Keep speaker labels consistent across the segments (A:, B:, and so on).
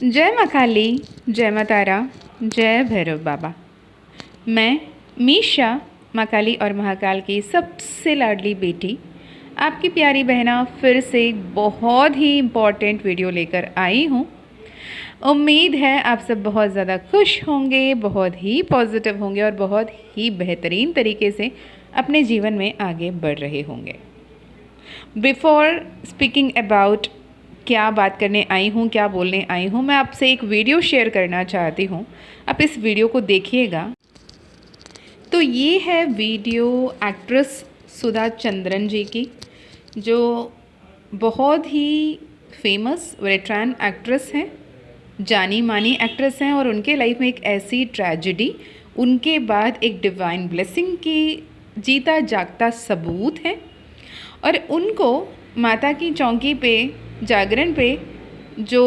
A: जय माँ काली, जय माँ तारा, जय भैरव बाबा। मैं मीशा, माँ काली और महाकाल की सबसे लाडली बेटी, आपकी प्यारी बहना फिर से एक बहुत ही इम्पॉर्टेंट वीडियो लेकर आई हूँ। उम्मीद है आप सब बहुत ज़्यादा खुश होंगे, बहुत ही पॉजिटिव होंगे और बहुत ही बेहतरीन तरीके से अपने जीवन में आगे बढ़ रहे होंगे। बिफोर स्पीकिंग अबाउट क्या बात करने आई हूँ, क्या बोलने आई हूँ, मैं आपसे एक वीडियो शेयर करना चाहती हूँ। आप इस वीडियो को देखिएगा। तो ये है वीडियो एक्ट्रेस सुधा चंद्रन जी की, जो बहुत ही फेमस वेटरन एक्ट्रेस हैं, जानी मानी एक्ट्रेस हैं। और उनके लाइफ में एक ऐसी ट्रेजिडी, उनके बाद एक डिवाइन ब्लेसिंग की जीता जागता सबूत है। और उनको माता की चौकी पे, जागरण पे जो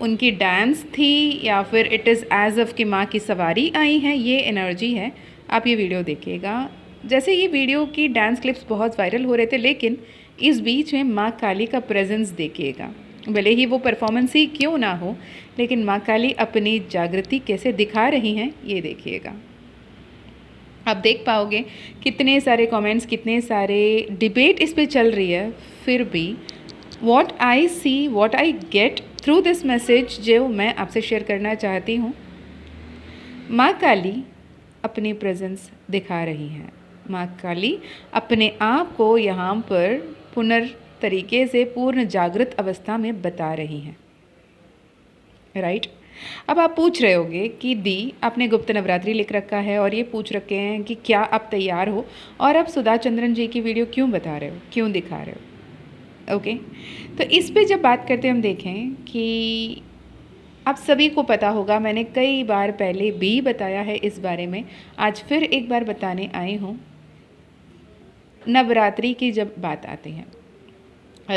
A: उनकी डांस थी या फिर इट इज़ एज ऑफ कि माँ की सवारी आई है, ये एनर्जी है। आप ये वीडियो देखिएगा। जैसे ये वीडियो की डांस क्लिप्स बहुत वायरल हो रहे थे, लेकिन इस बीच में माँ काली का प्रेजेंस देखिएगा। भले ही वो परफॉर्मेंस ही क्यों ना हो, लेकिन माँ काली अपनी जागृति कैसे दिखा रही हैं, ये देखिएगा। आप देख पाओगे कितने सारे कमेंट्स, कितने सारे डिबेट इस पे चल रही है। फिर भी what I see, what I get through this message, जो मैं आपसे शेयर करना चाहती हूँ, माँ काली अपनी प्रेजेंस दिखा रही हैं। माँ काली अपने आप को यहाँ पर तरीके से पूर्ण जागृत अवस्था में बता रही हैं। राइट। अब आप पूछ रहे होगे कि दी, आपने गुप्त नवरात्रि लिख रखा है और ये पूछ रखे हैं कि क्या आप तैयार हो, और आप सुधा चंद्रन जी की वीडियो क्यों बता रहे हो, क्यों दिखा रहे हो। ओके, तो इस पे जब बात करते हम देखें कि आप सभी को पता होगा, मैंने कई बार पहले भी बताया है इस बारे में, आज फिर एक बार बताने आई हूँ। नवरात्रि की जब बात आती है,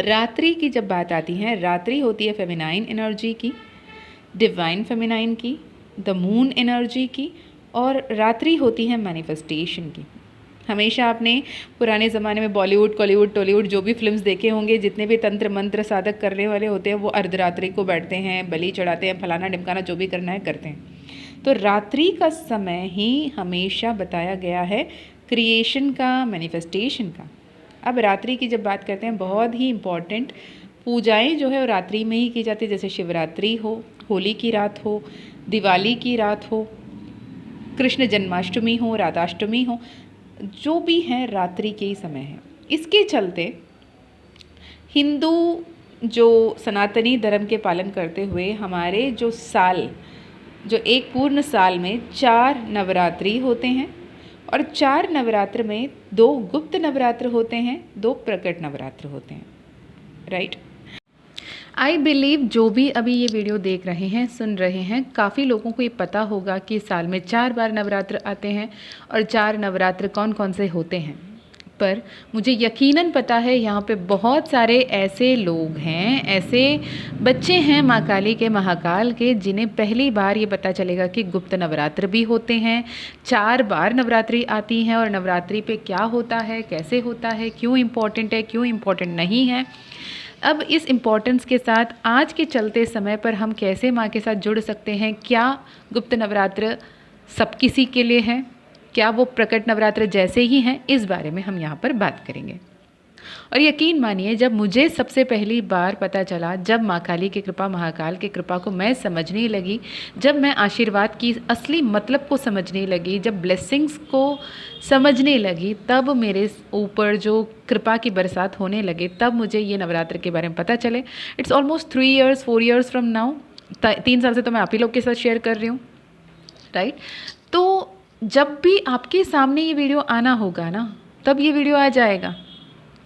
A: रात्रि की जब बात आती है, रात्रि होती है फेमिनाइन एनर्जी की, डिवाइन फेमिनाइन की, द मून एनर्जी की, और रात्रि होती है मैनिफेस्टेशन की। हमेशा आपने पुराने ज़माने में बॉलीवुड, कॉलीवुड, टॉलीवुड जो भी फिल्म्स देखे होंगे, जितने भी तंत्र मंत्र साधक करने वाले होते हैं, वो अर्धरात्रि को बैठते हैं, बलि चढ़ाते हैं, फलाना ढिमकाना जो भी करना है करते हैं। तो रात्रि का समय ही हमेशा बताया गया है क्रिएशन का, मैनिफेस्टेशन का। अब रात्रि की जब बात करते हैं, बहुत ही इम्पॉर्टेंट पूजाएं जो है वो रात्रि में ही की जाती है। जैसे शिवरात्रि हो, होली की रात हो, दिवाली की रात हो, कृष्ण जन्माष्टमी हो, राधाष्टमी हो, जो भी हैं रात्रि के ही समय है। इसके चलते हिंदू जो सनातनी धर्म के पालन करते हुए हमारे जो साल, जो एक पूर्ण साल में 4 नवरात्रि होते हैं, और 4 नवरात्र में 2 गुप्त नवरात्र होते हैं, 2 प्रकट नवरात्र होते हैं। राइट। आई बिलीव जो भी अभी ये वीडियो देख रहे हैं, सुन रहे हैं, काफ़ी लोगों को ये पता होगा कि साल में 4 बार नवरात्र आते हैं और 4 नवरात्र कौन कौन से होते हैं। पर मुझे यकीनन पता है यहाँ पे बहुत सारे ऐसे लोग हैं, ऐसे बच्चे हैं माँ काली के, महाकाल के, जिन्हें पहली बार ये पता चलेगा कि गुप्त नवरात्र भी होते हैं, 4 बार नवरात्रि आती हैं, और नवरात्रि पे क्या होता है, कैसे होता है, क्यों इम्पोर्टेंट है, क्यों इम्पोर्टेंट नहीं है। अब इस इम्पोर्टेंस के साथ आज के चलते समय पर हम कैसे माँ के साथ जुड़ सकते हैं, क्या गुप्त नवरात्र सब किसी के लिए है, क्या वो प्रकट नवरात्र जैसे ही हैं, इस बारे में हम यहाँ पर बात करेंगे। और यकीन मानिए, जब मुझे सबसे पहली बार पता चला, जब माँ काली की कृपा, महाकाल की कृपा को मैं समझने लगी, जब मैं आशीर्वाद की असली मतलब को समझने लगी, जब ब्लेसिंग्स को समझने लगी, तब मेरे ऊपर जो कृपा की बरसात होने लगे, तब मुझे ये नवरात्र के बारे में पता चले। It's almost 3 years 4 years from now. 3 साल से तो मैं आप ही लोग के साथ शेयर कर रही हूँ। राइट। तो जब भी आपके सामने ये वीडियो आना होगा ना, तब ये वीडियो आ जाएगा।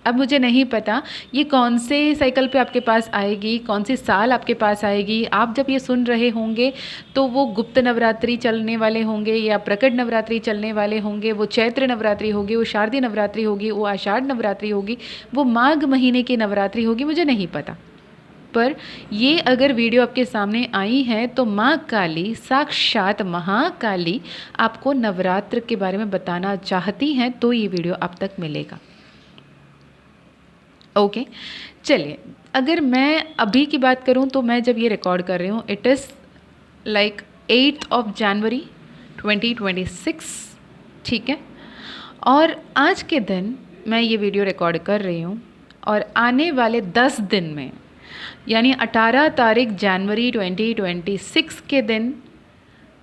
A: अब मुझे नहीं पता ये कौन से साइकिल पे आपके पास आएगी, कौन से साल आपके पास आएगी। आप जब ये सुन रहे होंगे तो वो गुप्त नवरात्रि चलने वाले होंगे, या प्रकट नवरात्रि चलने वाले होंगे, वो चैत्र नवरात्रि होगी, वो शारदीय नवरात्रि होगी, वो आषाढ़ नवरात्रि होगी, वो माघ महीने की नवरात्रि होगी, मुझे नहीं पता। पर ये अगर वीडियो आपके सामने आई है तो माँ काली, साक्षात महाकाली, आपको नवरात्र के बारे में बताना चाहती हैं, तो ये वीडियो आप तक मिलेगा। ओके। चलिए, अगर मैं अभी की बात करूं तो मैं जब ये रिकॉर्ड कर रही हूँ, इट इज़ लाइक 8 जनवरी 2026, ठीक है। और आज के दिन मैं ये वीडियो रिकॉर्ड कर रही हूँ और आने वाले 10 दिन में, यानी 18 तारीख जनवरी 2026 के दिन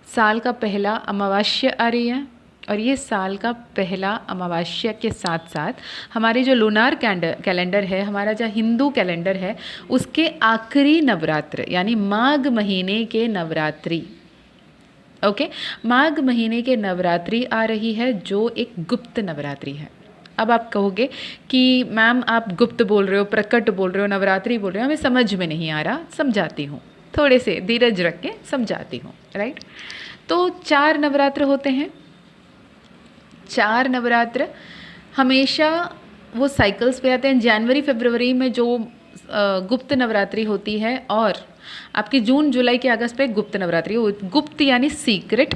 A: साल का पहला अमावस्या आ रही है। और ये साल का पहला अमावस्या के साथ साथ हमारे जो लूनार कैलेंडर है, हमारा जो हिंदू कैलेंडर है, उसके आखिरी नवरात्र यानी माघ महीने के नवरात्रि, ओके, माघ महीने के नवरात्रि आ रही है, जो एक गुप्त नवरात्रि है। अब आप कहोगे कि मैम आप गुप्त बोल रहे हो, प्रकट बोल रहे हो, नवरात्रि बोल रहे हो, हमें समझ में नहीं आ रहा। समझाती हूँ, थोड़े से धीरज रख के समझाती हूँ, राइट। तो 4 नवरात्र होते हैं। 4 नवरात्र हमेशा वो साइकिल्स पे आते हैं। जनवरी फरवरी में जो गुप्त नवरात्रि होती है, और आपकी जून जुलाई के अगस्त पे गुप्त नवरात्रि। गुप्त यानी सीक्रेट।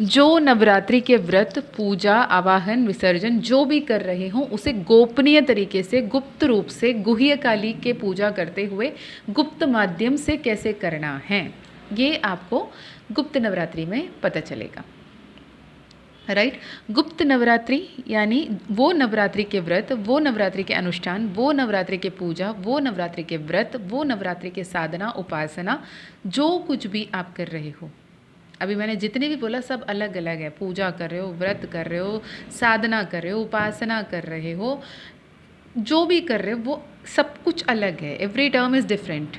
A: जो नवरात्रि के व्रत, पूजा, आवाहन, विसर्जन जो भी कर रहे हों, उसे गोपनीय तरीके से, गुप्त रूप से, गुह्य काली के पूजा करते हुए गुप्त माध्यम से कैसे करना है, ये आपको गुप्त नवरात्रि में पता चलेगा, राइट। गुप्त नवरात्रि यानी वो नवरात्रि के व्रत, वो नवरात्रि के अनुष्ठान, वो नवरात्रि के पूजा, वो नवरात्रि के व्रत, वो नवरात्रि के साधना, उपासना, जो कुछ भी आप कर रहे हो। अभी मैंने जितने भी बोला सब अलग अलग है। पूजा कर रहे हो, व्रत कर रहे हो, साधना कर रहे हो, उपासना कर रहे हो, जो भी कर रहे हो वो सब कुछ अलग है। Every term is different,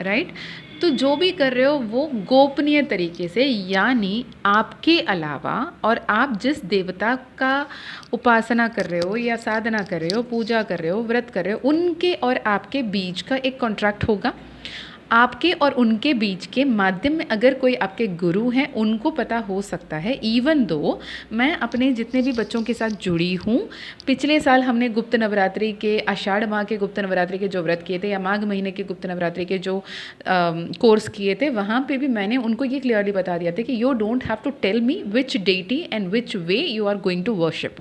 A: right. तो जो भी कर रहे हो वो गोपनीय तरीके से, यानी आपके अलावा और आप जिस देवता का उपासना कर रहे हो या साधना कर रहे हो, पूजा कर रहे हो, व्रत कर रहे हो, उनके और आपके बीच का एक कॉन्ट्रैक्ट होगा। आपके और उनके बीच के माध्यम में अगर कोई आपके गुरु हैं, उनको पता हो सकता है। इवन दो मैं अपने जितने भी बच्चों के साथ जुड़ी हूँ, पिछले साल हमने गुप्त नवरात्रि के, आषाढ़ माह के गुप्त नवरात्रि के जो व्रत किए थे, या माघ महीने के गुप्त नवरात्रि के जो कोर्स किए थे, वहाँ पे भी मैंने उनको ये क्लियरली बता दिया था कि you don't have to tell me which deity and which way you are going to worship.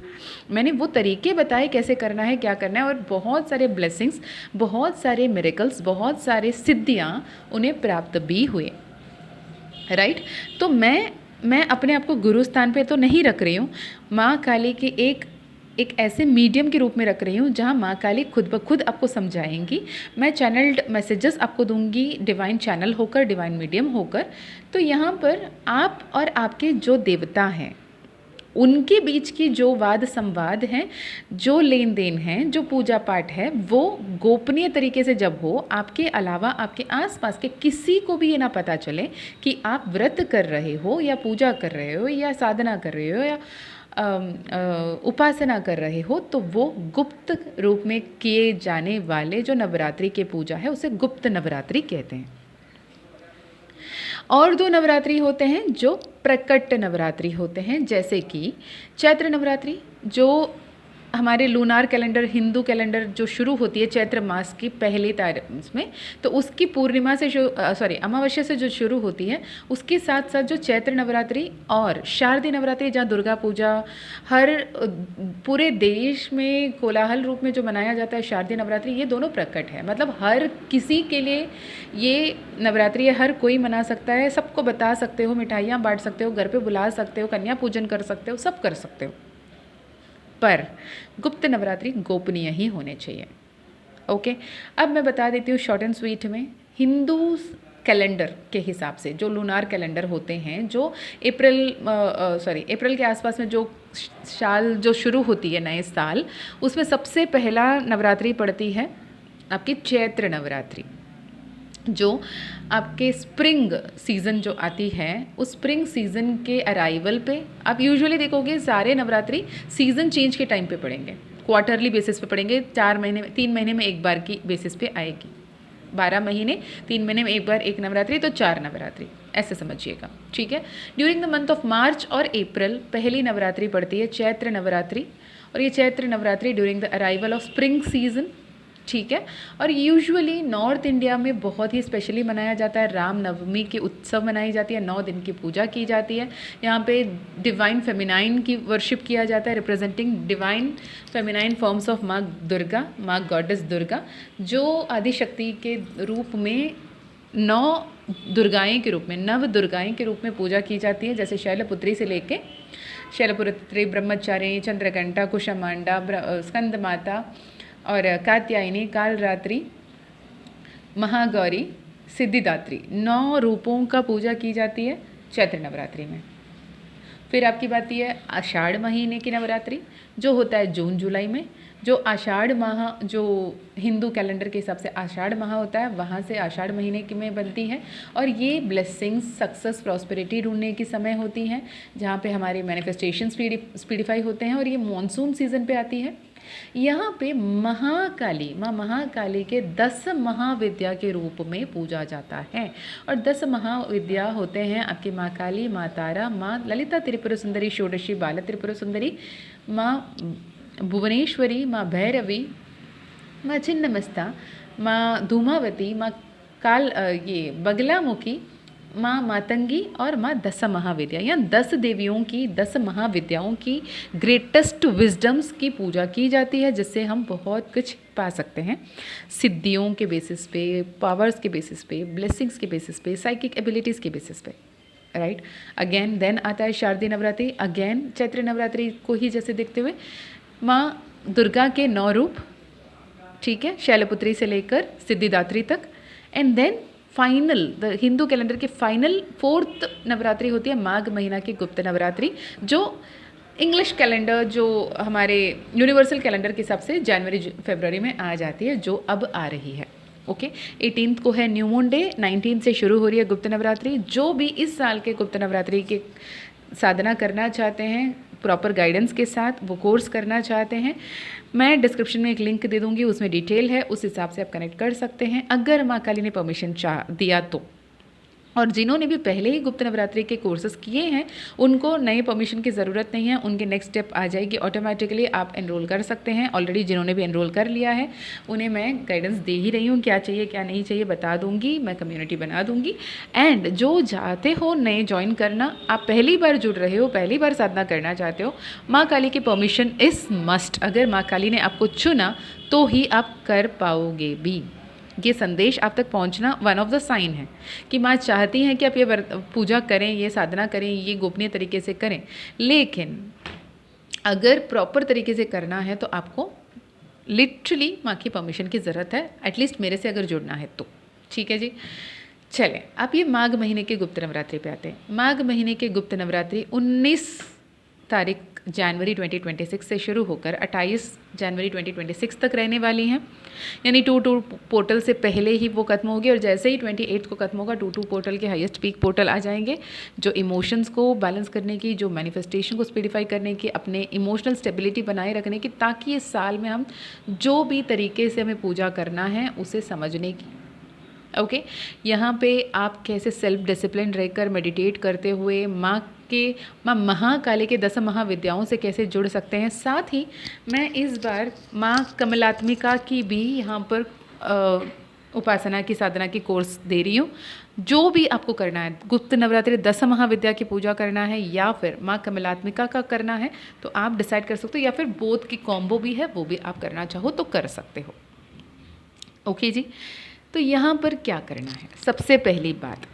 A: मैंने वो तरीके बताए कैसे करना है, क्या करना है, और बहुत सारे ब्लेसिंग्स, बहुत सारे मिरेकल्स, बहुत सारे सिद्धियाँ उन्हें प्राप्त भी हुए, राइट। तो मैं अपने आप को गुरु स्थान पे तो नहीं रख रही हूँ, माँ काली के एक ऐसे मीडियम के रूप में रख रही हूँ जहाँ माँ काली खुद ब खुद आपको समझाएंगी। मैं चैनल्ड मैसेजेस आपको दूंगी, डिवाइन चैनल होकर, डिवाइन मीडियम होकर। तो यहाँ पर आप और आपके जो देवता हैं, उनके बीच की जो वाद संवाद हैं, जो लेन देन है, जो पूजा पाठ है, वो गोपनीय तरीके से जब हो, आपके अलावा आपके आसपास के किसी को भी ये ना पता चले कि आप व्रत कर रहे हो या पूजा कर रहे हो या साधना कर रहे हो या उपासना कर रहे हो, तो वो गुप्त रूप में किए जाने वाले जो नवरात्रि के पूजा है, उसे गुप्त नवरात्रि कहते हैं। और 2 नवरात्रि होते हैं जो प्रकट नवरात्रि होते हैं, जैसे कि चैत्र नवरात्रि, जो हमारे लूनार कैलेंडर, हिंदू कैलेंडर जो शुरू होती है चैत्र मास की पहली तारीख में, तो उसकी पूर्णिमा से अमावस्या से जो शुरू होती है, उसके साथ साथ जो चैत्र नवरात्रि और शारदीय नवरात्रि, जहाँ दुर्गा पूजा हर पूरे देश में कोलाहल रूप में जो मनाया जाता है, शारदीय नवरात्रि, ये दोनों प्रकट है। मतलब हर किसी के लिए ये नवरात्रि है, हर कोई मना सकता है, सबको बता सकते हो, मिठाइयाँ बांट सकते हो, घर पे बुला सकते हो, कन्या पूजन कर सकते हो, सब कर सकते हो। पर गुप्त नवरात्रि गोपनीय ही होने चाहिए, ओके। अब मैं बता देती हूँ शॉर्ट एंड स्वीट में, हिंदू कैलेंडर के हिसाब से जो लूनार कैलेंडर होते हैं, जो अप्रैल के आसपास में जो साल जो शुरू होती है, नए साल, उसमें सबसे पहला नवरात्रि पड़ती है आपकी चैत्र नवरात्रि, जो आपके स्प्रिंग सीज़न जो आती है, उस स्प्रिंग सीज़न के अराइवल पे आप यूजुअली देखोगे सारे नवरात्रि सीज़न चेंज के टाइम पे पड़ेंगे, क्वार्टरली बेसिस पे पड़ेंगे, 4 महीने में, 3 महीने में एक बार की बेसिस पे आएगी। 12 महीने 3 महीने में एक बार एक नवरात्रि, तो 4 नवरात्रि ऐसे समझिएगा, ठीक है। During the month of March और अप्रैल पहली नवरात्रि पड़ती है चैत्र नवरात्रि, और ये Chaitra Navratri during the arrival of spring season ठीक है। और यूजुअली नॉर्थ इंडिया में बहुत ही स्पेशली मनाया जाता है, राम नवमी की उत्सव मनाई जाती है, 9 दिन की पूजा की जाती है। यहाँ पे डिवाइन फेमिनाइन की वर्शिप किया जाता है, representing divine feminine forms of माँ दुर्गा, माँ गॉडेस दुर्गा, जो आदिशक्ति के रूप में 9 दुर्गाएं के रूप में, नव दुर्गाएं के रूप में पूजा की जाती है। जैसे शैलपुत्री से लेके शैलपुत्री, ब्रह्मचारिणी, चंद्रघंटा, कुशामांडा, स्कंद माता और कात्यायनी, कालरात्रि, महागौरी, सिद्धिदात्री, 9 रूपों का पूजा की जाती है चैत्र नवरात्रि में। फिर आपकी बात यह है आषाढ़ महीने की नवरात्रि, जो होता है जून जुलाई में। जो आषाढ़ माह, जो हिंदू कैलेंडर के हिसाब से आषाढ़ माह होता है, वहाँ से आषाढ़ महीने की में बनती है। और ये ब्लेसिंग्स, सक्सेस, प्रॉस्पेरिटी ढूंढने की समय होती है, जहाँ पे हमारे मैनिफेस्टेशन स्पीडिफाई होते हैं। और ये मॉनसून सीजन पे आती है। यहाँ पे महाकाली, माँ महाकाली के 10 महाविद्या के रूप में पूजा जाता है। और 10 महाविद्या होते हैं आपकी माँ काली, माँ तारा, माँ ललिता त्रिपुर सुंदरी, षोडशी बाला त्रिपुर सुंदरी, माँ भुवनेश्वरी, माँ भैरवी, माँ छिन्नमस्ता, माँ धूमावती, माँ ये बगलामुखी, माँ मातंगी और माँ 10 महाविद्या, या 10 देवियों की, 10 महाविद्याओं की ग्रेटेस्ट विजडम्स की पूजा की जाती है, जिससे हम बहुत कुछ पा सकते हैं सिद्धियों के बेसिस पे, पावर्स के बेसिस पे, ब्लेसिंग्स के बेसिस पे, साइकिक एबिलिटीज़ के बेसिस पे, राइट। अगेन देन आता है शारदीय नवरात्रि, अगेन चैत्र नवरात्रि को ही जैसे देखते हुए माँ दुर्गा के 9 रूप, ठीक है, शैलपुत्री से लेकर सिद्धिदात्री तक। And then final, the Hindu calendar की फाइनल 4th नवरात्रि होती है माघ महीना की गुप्त नवरात्रि, जो इंग्लिश कैलेंडर, जो हमारे यूनिवर्सल कैलेंडर के हिसाब से जनवरी फरवरी में आ जाती है, जो अब आ रही है। ओके 18th को है न्यू मून डे, 19th से शुरू हो रही है गुप्त नवरात्रि। जो भी इस साल के गुप्त नवरात्रि के साधना करना चाहते हैं प्रॉपर गाइडेंस के साथ, वो कोर्स करना चाहते हैं, मैं डिस्क्रिप्शन में एक लिंक दे दूँगी, उसमें डिटेल है, उस हिसाब से आप कनेक्ट कर सकते हैं अगर माँ काली ने परमिशन दिया तो। और जिन्होंने भी पहले ही गुप्त नवरात्रि के कोर्सेज किए हैं, उनको नए परमिशन की ज़रूरत नहीं है, उनके नेक्स्ट स्टेप आ जाएगी ऑटोमेटिकली, आप एनरोल कर सकते हैं। ऑलरेडी जिन्होंने भी एनरोल कर लिया है उन्हें मैं गाइडेंस दे ही रही हूँ, क्या चाहिए क्या नहीं चाहिए बता दूँगी, मैं कम्युनिटी बना दूँगी। एंड जो चाहते हो नए ज्वाइन करना, आप पहली बार जुड़ रहे हो, पहली बार साधना करना चाहते हो, माँ काली की परमिशन इज़ मस्ट। अगर माँ काली ने आपको चुना तो ही आप कर पाओगे भी। ये संदेश आप तक पहुंचना वन ऑफ द साइन है कि माँ चाहती हैं कि आप ये पूजा करें, ये साधना करें, ये गोपनीय तरीके से करें। लेकिन अगर प्रॉपर तरीके से करना है तो आपको लिटरली माँ की परमिशन की ज़रूरत है, एटलीस्ट मेरे से अगर जुड़ना है तो। ठीक है जी, चलें आप ये माघ महीने के गुप्त नवरात्रि पे आते हैं। माघ महीने के गुप्त नवरात्रि 19 तारीख जनवरी 2026 से शुरू होकर 28 जनवरी 2026 तक रहने वाली हैं। यानी 2-2 पोर्टल से पहले ही वो खत्म होगी, और जैसे ही 28 को खत्म होगा 2-2 पोर्टल के हाईएस्ट पीक पोर्टल आ जाएंगे, जो इमोशंस को बैलेंस करने की, जो मैनिफेस्टेशन को स्पीडिफाई करने की, अपने इमोशनल स्टेबिलिटी बनाए रखने की, ताकि इस साल में हम जो भी तरीके से हमें पूजा करना है उसे समझने की। ओके यहाँ पे आप कैसे सेल्फ डिसिप्लिन रहकर मेडिटेट करते हुए माँ महाकाली के 10 महाविद्याओं से कैसे जुड़ सकते हैं। साथ ही मैं इस बार माँ कमलात्मिका की भी यहाँ पर उपासना की, साधना की कोर्स दे रही हूँ। जो भी आपको करना है, गुप्त नवरात्रि 10 महाविद्या की पूजा करना है या फिर माँ कमलात्मिका का करना है, तो आप डिसाइड कर सकते हो, या फिर बोथ की कॉम्बो भी है, वो भी आप करना चाहो तो कर सकते हो। ओके जी, तो यहाँ पर क्या करना है, सबसे पहली बात,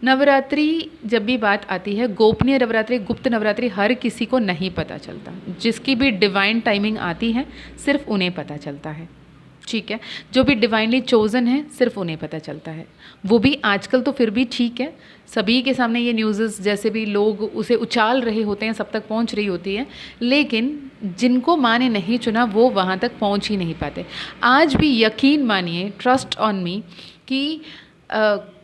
A: नवरात्रि जब भी बात आती है, गोपनीय नवरात्रि, गुप्त नवरात्रि हर किसी को नहीं पता चलता। जिसकी भी डिवाइन टाइमिंग आती है सिर्फ उन्हें पता चलता है। ठीक है, जो भी डिवाइनली चोज़न है सिर्फ उन्हें पता चलता है। वो भी आजकल तो फिर भी ठीक है, सभी के सामने ये न्यूज़ जैसे भी लोग उसे उछाल रहे होते हैं, सब तक पहुंच रही होती है, लेकिन जिनको माँ ने नहीं चुना वो वहाँ तक पहुंच ही नहीं पाते। आज भी यकीन मानिए, ट्रस्ट ऑन मी, कि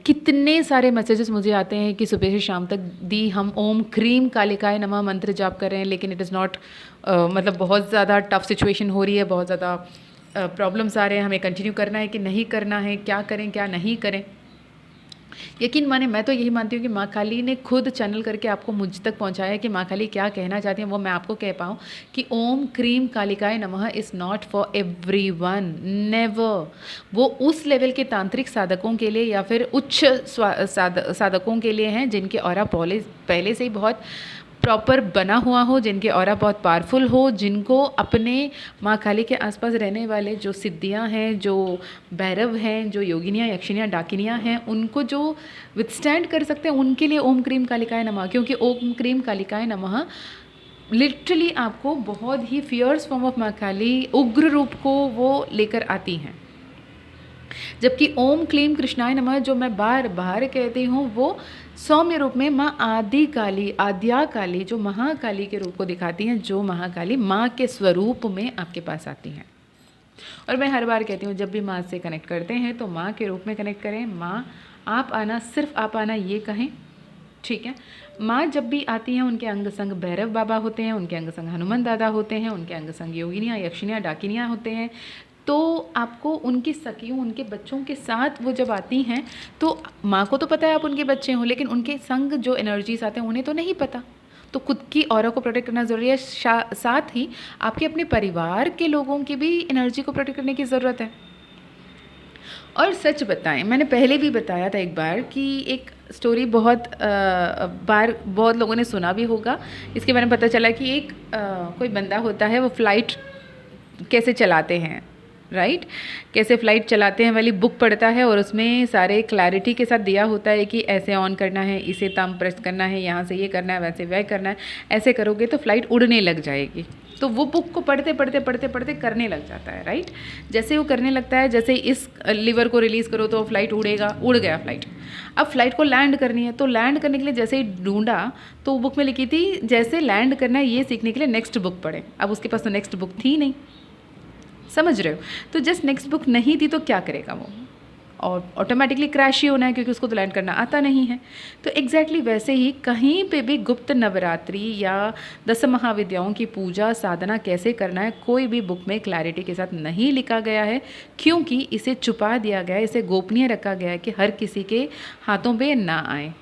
A: कितने सारे मैसेजेस मुझे आते हैं कि सुबह से शाम तक दी हम ओम क्रीम कालिकाय नमः मंत्र जाप कर रहे हैं, लेकिन इट इज़ नॉट, मतलब बहुत ज़्यादा टफ सिचुएशन हो रही है, बहुत ज़्यादा प्रॉब्लम्स आ रहे हैं, हमें कंटिन्यू करना है कि नहीं करना है, क्या करें क्या नहीं करें। यकीन माने मैं तो यही मानती हूँ कि माँ काली ने खुद चैनल करके आपको मुझ तक पहुँचाया है कि माँ काली क्या कहना चाहती हैं वो मैं आपको कह पाऊँ कि ओम क्रीम कालिकाय नमः is not for everyone, never. वो उस लेवल के तांत्रिक साधकों के लिए या फिर उच्च साधकों के लिए हैं जिनके ऑरा पहले से ही बहुत प्रॉपर बना हुआ हो, जिनके ऑरा बहुत पावरफुल हो, जिनको अपने माँ काली के आसपास रहने वाले जो सिद्धियाँ हैं, जो भैरव हैं, जो योगिनियाँ, यक्षिनियाँ, डाकिनियाँ हैं, उनको जो विथस्टैंड कर सकते हैं, उनके लिए ओम क्रीम कालिकाय नमः। क्योंकि ओम क्रीम कालिकाय नमः लिटरली आपको बहुत ही फियर्स फॉर्म ऑफ माँ काली उग्र रूप को वो लेकर आती हैं। जबकि ओम क्लीम कृष्णाय नमः जो मैं बार बार कहती हूँ वो सौम्य रूप में माँ आदि काली, आद्या काली, जो महाकाली के रूप को दिखाती हैं, जो महाकाली माँ के स्वरूप में आपके पास आती हैं। और मैं हर बार कहती हूँ जब भी माँ से कनेक्ट करते हैं तो माँ के रूप में कनेक्ट करें। माँ आप आना, सिर्फ आप आना ये कहें, ठीक है। माँ जब भी आती हैं उनके अंग संग भैरव बाबा होते हैं, उनके अंग संग हनुमान दादा होते हैं, उनके अंग संग योगिनियाँ, यक्षिनियाँ, डाकिनियाँ होते हैं। तो आपको उनकी सखियों, उनके बच्चों के साथ वो जब आती हैं तो माँ को तो पता है आप उनके बच्चे हों, लेकिन उनके संग जो एनर्जीज आते हैं उन्हें तो नहीं पता। तो खुद की ऑरा को प्रोटेक्ट करना ज़रूरी है, साथ ही आपके अपने परिवार के लोगों की भी एनर्जी को प्रोटेक्ट करने की ज़रूरत है। और सच बताएं, मैंने पहले भी बताया था एक बार कि एक स्टोरी बहुत बहुत लोगों ने सुना भी होगा। इसके बारे में पता चला कि एक कोई बंदा होता है, वो फ़्लाइट कैसे चलाते हैं, राइट, कैसे फ़्लाइट चलाते हैं वाली बुक पढ़ता है और उसमें सारे क्लैरिटी के साथ दिया होता है कि ऐसे ऑन करना है, इसे तम प्रेस करना है, यहाँ से ये करना है, वैसे वह करना है, ऐसे करोगे तो फ़्लाइट उड़ने लग जाएगी। तो वो बुक को पढ़ते पढ़ते पढ़ते पढ़ते करने लग जाता है, राइट। जैसे वो करने लगता है, जैसे इस लीवर को रिलीज़ करो तो फ़्लाइट उड़ेगा, उड़ गया फ़्लाइट। अब फ़्लाइट को लैंड करनी है, तो लैंड करने के लिए जैसे ही ढूंढा तो बुक में लिखी थी जैसे लैंड करना है ये सीखने के लिए नेक्स्ट बुक पढ़े। अब उसके पास तो नेक्स्ट बुक थी नहीं, समझ रहे हो। तो जस्ट नेक्स्ट बुक नहीं थी तो क्या करेगा वो, और ऑटोमेटिकली क्रैश ही होना है क्योंकि उसको तो लैंड करना आता नहीं है। तो एग्जैक्टली वैसे ही कहीं पे भी गुप्त नवरात्रि या 10 महाविद्याओं की पूजा साधना कैसे करना है कोई भी बुक में क्लैरिटी के साथ नहीं लिखा गया है, क्योंकि इसे छुपा दिया गया है, इसे गोपनीय रखा गया है कि हर किसी के हाथों पे ना आए।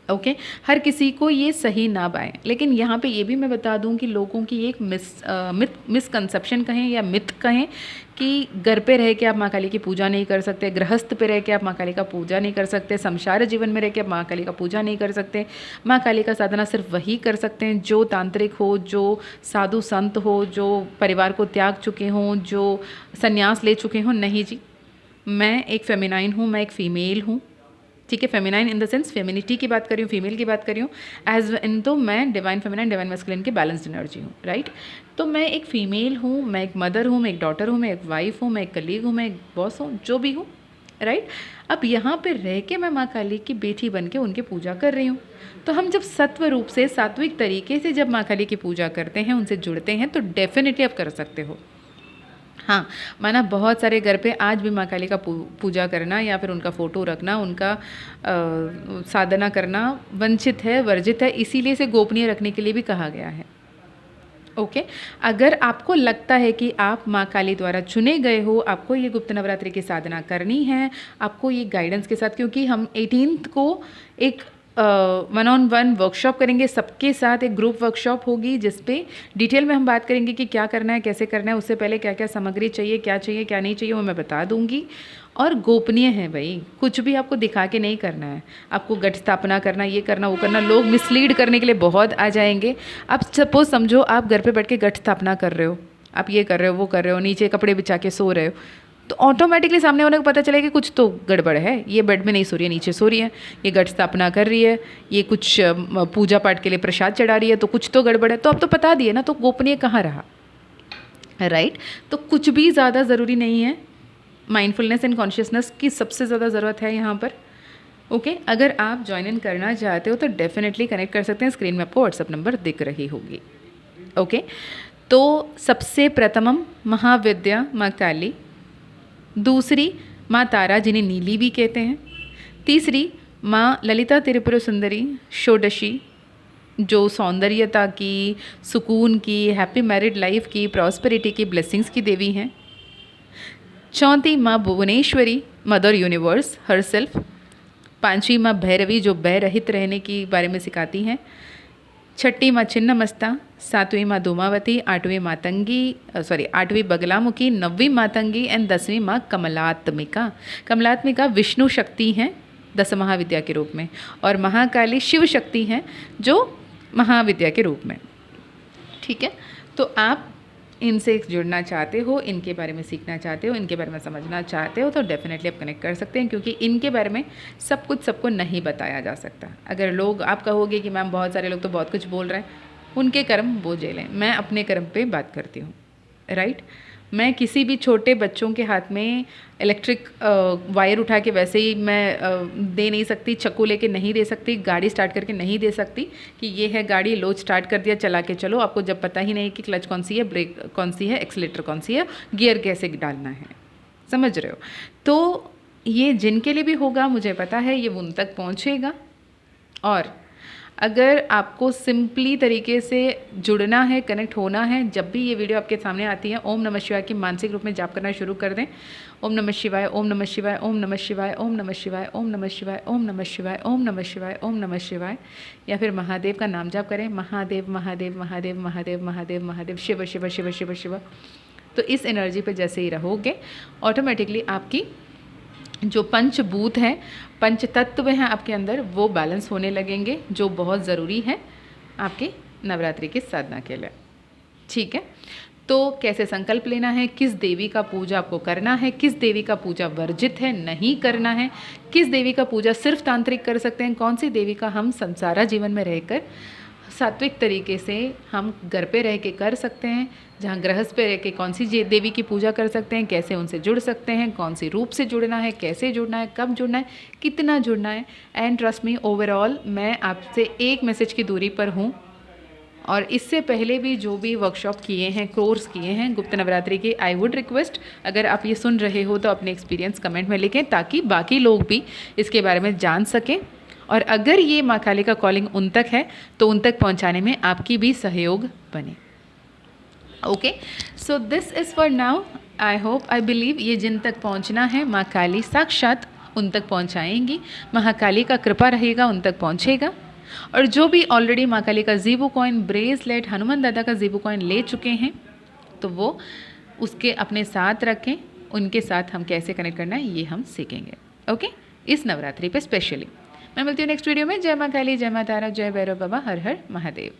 A: ओके हर किसी को ये सही ना पाए। लेकिन यहाँ पे ये भी मैं बता दूँ कि लोगों की एक मिसकंसेप्शन कहें या मिथ कहें कि घर पे रह के आप माँ काली की पूजा नहीं कर सकते, गृहस्थ पे रह के आप माँ काली का पूजा नहीं कर सकते, संसार जीवन में रह के आप माँ काली का पूजा नहीं कर सकते। माँ काली का साधना सिर्फ वही कर सकते हैं जो तांत्रिक हो, जो साधु संत हो, जो परिवार को त्याग चुके हों, जो संन्यास ले चुके हों। नहीं जी, मैं एक फेमिनाइन हूँ, मैं एक फ़ीमेल हूँ, ठीक है। Feminine in the sense femininity की बात कर रही हूँ, फीमेल की बात कर रही हूँ, एज इन तो मैं डिवाइन फेमिनाइन डिवाइन मैस्कुलिन की बैलेंस्ड एनर्जी हूँ, राइट। तो मैं एक फ़ीमेल हूँ, मैं एक मदर हूँ, मैं एक डॉटर हूँ, मैं एक वाइफ हूँ, मैं एक कलीग हूँ, मैं एक बॉस हूँ, जो भी हूँ, राइट। अब यहाँ पे रह के मैं माँ काली की बेटी बन के उनकी पूजा कर रही हूँ। तो हम जब सत्व रूप से, सात्विक तरीके से जब माँ काली की पूजा करते हैं, उनसे जुड़ते हैं, तो डेफिनेटली आप कर सकते हो। हाँ, माना बहुत सारे घर पे आज भी माँ काली का पूजा करना या फिर उनका फ़ोटो रखना, उनका साधना करना वंचित है, वर्जित है, इसीलिए इसे गोपनीय रखने के लिए भी कहा गया है। ओके अगर आपको लगता है कि आप माँ काली द्वारा चुने गए हो, आपको ये गुप्त नवरात्रि की साधना करनी है, आपको ये गाइडेंस के साथ, क्योंकि हम 18th को एक 1-on-1 वर्कशॉप करेंगे सबके साथ, एक ग्रुप वर्कशॉप होगी जिस पे डिटेल में हम बात करेंगे कि क्या करना है, कैसे करना है, उससे पहले क्या क्या सामग्री चाहिए, क्या नहीं चाहिए, वो मैं बता दूंगी। और गोपनीय है भाई, कुछ भी आपको दिखा के नहीं करना है। आपको घट स्थापना करना, ये करना, वो करना, लोग मिसलीड करने के लिए बहुत आ जाएंगे। आप सपोज समझो आप घर पे बैठ के घट स्थापना कर रहे हो, आप ये कर रहे हो, वो कर रहे हो, नीचे कपड़े बिछा के सो रहे हो, तो ऑटोमेटिकली सामने वाले को पता चलेगा कि कुछ तो गड़बड़ है, ये बेड में नहीं सो रही है, नीचे सो रही है, ये घट स्थापना कर रही है, ये कुछ पूजा पाठ के लिए प्रसाद चढ़ा रही है, तो कुछ तो गड़बड़ है। तो अब तो बता दिए ना, तो गोपनीय कहाँ रहा, राइट। तो कुछ भी ज़्यादा ज़रूरी नहीं है, माइंडफुलनेस एंड कॉन्शियसनेस की सबसे ज़्यादा ज़रूरत है यहाँ पर। ओके अगर आप ज्वाइन इन करना चाहते हो तो डेफिनेटली कनेक्ट कर सकते हैं, स्क्रीन में आपको व्हाट्सअप नंबर दिख रही होगी। ओके तो सबसे प्रथमम महाविद्या माँ काली, दूसरी माँ तारा जिन्हें नीली भी कहते हैं, तीसरी माँ ललिता त्रिपुर सुंदरी षोडशी जो सौंदर्यता की, सुकून की, हैप्पी मैरिड लाइफ की, प्रॉस्पेरिटी की, ब्लेसिंग्स की देवी हैं, चौथी माँ Bhuvaneshwari mother universe her self. पांचवी माँ भैरवी जो भय रहित रहने की बारे में सिखाती हैं। छठी माँ छिन्नमस्ता, सातवीं माँ धूमावती, आठवीं बगलामुखी, नवीं मातंगी एंड 10वीं माँ कमलात्मिका। कमलात्मिका विष्णु शक्ति हैं दस महाविद्या के रूप में, और महाकाली शिव शक्ति हैं जो महाविद्या के रूप में। ठीक है, तो आप इनसे जुड़ना चाहते हो, इनके बारे में सीखना चाहते हो, इनके बारे में समझना चाहते हो, तो डेफिनेटली आप कनेक्ट कर सकते हैं, क्योंकि इनके बारे में सब कुछ सबको नहीं बताया जा सकता। अगर लोग, आप कहोगे कि मैम बहुत सारे लोग तो बहुत कुछ बोल रहे हैं, उनके कर्म वो झेलें, मैं अपने कर्म पे बात करती हूँ, राइट। मैं किसी भी छोटे बच्चों के हाथ में इलेक्ट्रिक वायर उठा के वैसे ही मैं दे नहीं सकती, चक्कू लेके नहीं दे सकती, गाड़ी स्टार्ट करके नहीं दे सकती कि ये है गाड़ी, लो स्टार्ट कर दिया, चला के चलो। आपको जब पता ही नहीं कि क्लच कौन सी है, ब्रेक कौन सी है, एक्सीलेटर कौन सी है, गियर कैसे डालना है, समझ रहे हो। तो ये जिनके लिए भी होगा मुझे पता है, ये उन तक पहुँचेगा। और अगर आपको सिंपली तरीके से जुड़ना है, कनेक्ट होना है, जब भी ये वीडियो आपके सामने आती है, ओम नमः शिवाय की मानसिक रूप में जाप करना शुरू कर दें। ओम नमः शिवाय, ओम नमः शिवाय, ओम नमः शिवाय, ओम नमः शिवाय, ओम नमः शिवाय, ओम नमः शिवाय, ओम नमः शिवाय, ओम नमः शिवाय, या फिर महादेव का नाम जाप करें, महादेव महादेव महादेव महादेव महादेव महादेव, शिव शिव शिव शिव शिव। तो इस एनर्जी पे जैसे ही रहोगे, ऑटोमेटिकली आपकी जो पंचभूत हैं, पंच तत्व हैं आपके अंदर, वो बैलेंस होने लगेंगे, जो बहुत ज़रूरी है आपके नवरात्रि की साधना के लिए। ठीक है, तो कैसे संकल्प लेना है, किस देवी का पूजा आपको करना है, किस देवी का पूजा वर्जित है, नहीं करना है, किस देवी का पूजा सिर्फ तांत्रिक कर सकते हैं, कौन सी देवी का हम संसारा जीवन में रहकर सात्विक तरीके से हम घर पे रह के कर सकते हैं, जहाँ गृहस्थ पे रह के कौन सी देवी की पूजा कर सकते हैं, कैसे उनसे जुड़ सकते हैं, कौन सी रूप से जुड़ना है, कैसे जुड़ना है, कब जुड़ना है, कितना जुड़ना है। एंड ट्रस्ट मी, ओवरऑल मैं आपसे एक मैसेज की दूरी पर हूँ, और इससे पहले भी जो भी वर्कशॉप किए हैं, कोर्स किए हैं गुप्त नवरात्रि के, आई वुड रिक्वेस्ट, अगर आप ये सुन रहे हो तो अपने एक्सपीरियंस कमेंट में लिखें, ताकि बाकी लोग भी इसके बारे में जान सकें। और अगर ये माँ काली का कॉलिंग उन तक है तो उन तक पहुँचाने में आपकी भी सहयोग बने। Okay, so this is for now. I hope, I believe ये जिन तक पहुँचना है माँ काली साक्षात उन तक पहुँचाएंगी, महाकाली का कृपा रहेगा उन तक पहुँचेगा। और जो भी ऑलरेडी माँ काली का ज़ीबू कॉइन, ब्रेसलेट, हनुमान दादा का ज़ीबू कॉइन ले चुके हैं, तो वो उसके अपने साथ रखें। उनके साथ हम कैसे कनेक्ट करना है ये हम सीखेंगे, ओके, इस नवरात्रि पे स्पेशली। मैं मिलती हूँ नेक्स्ट वीडियो में। जय माँ काली, जय माँ तारा, जय भैरव बाबा, हर हर महादेव।